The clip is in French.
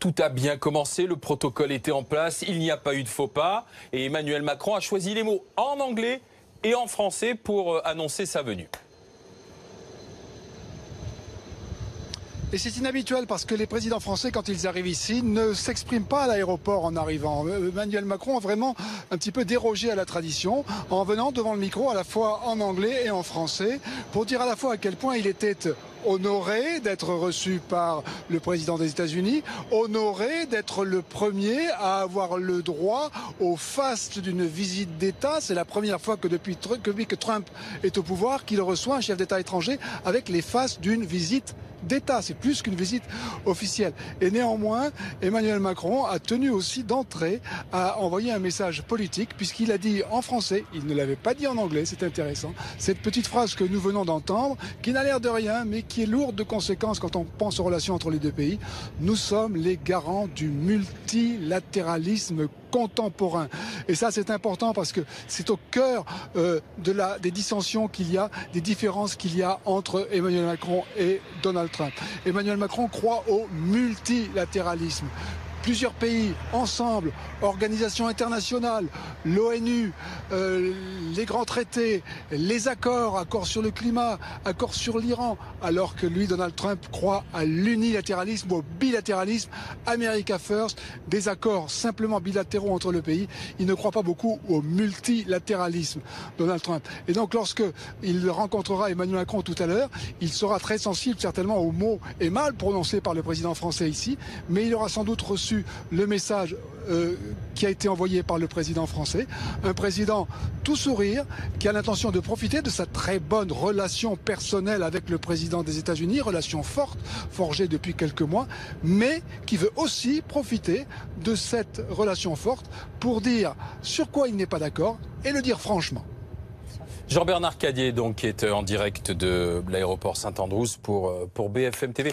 Tout a bien commencé, le protocole était en place, il n'y a pas eu de faux pas. Et Emmanuel Macron a choisi les mots en anglais et en français pour annoncer sa venue. Et c'est inhabituel parce que les présidents français, quand ils arrivent ici, ne s'expriment pas à l'aéroport en arrivant. Emmanuel Macron a vraiment un petit peu dérogé à la tradition en venant devant le micro à la fois en anglais et en français pour dire à la fois à quel point il était honoré d'être reçu par le président des États-Unis, honoré d'être le premier à avoir le droit au faste d'une visite d'État. C'est la première fois que depuis que Trump est au pouvoir qu'il reçoit un chef d'État étranger avec les fastes d'une visite d'État. C'est plus qu'une visite officielle. Et néanmoins, Emmanuel Macron a tenu aussi d'entrée à envoyer un message politique puisqu'il a dit en français, il ne l'avait pas dit en anglais, c'est intéressant, cette petite phrase que nous venons d'entendre, qui n'a l'air de rien, mais qui est lourde de conséquences quand on pense aux relations entre les deux pays. Nous sommes les garants du multilatéralisme contemporain. Et ça, c'est important parce que c'est au cœur des dissensions qu'il y a, des différences qu'il y a entre Emmanuel Macron et Donald Trump. Emmanuel Macron croit au multilatéralisme. Plusieurs pays ensemble, organisations internationales, l'ONU, les grands traités, les accords sur le climat, accords sur l'Iran, alors que lui, Donald Trump, croit à l'unilatéralisme, au bilatéralisme, America First, des accords simplement bilatéraux entre le pays. Il ne croit pas beaucoup au multilatéralisme, Donald Trump. Et donc, lorsque il rencontrera Emmanuel Macron tout à l'heure, il sera très sensible certainement aux mots et mal prononcés par le président français ici, mais il aura sans doute reçu le message qui a été envoyé par le président français, un président tout sourire qui a l'intention de profiter de sa très bonne relation personnelle avec le président des États-Unis, relation forte, forgée depuis quelques mois, mais qui veut aussi profiter de cette relation forte pour dire sur quoi il n'est pas d'accord et le dire franchement. Jean-Bernard Cadier, donc, qui est en direct de l'aéroport Saint-Andrews pour BFM TV.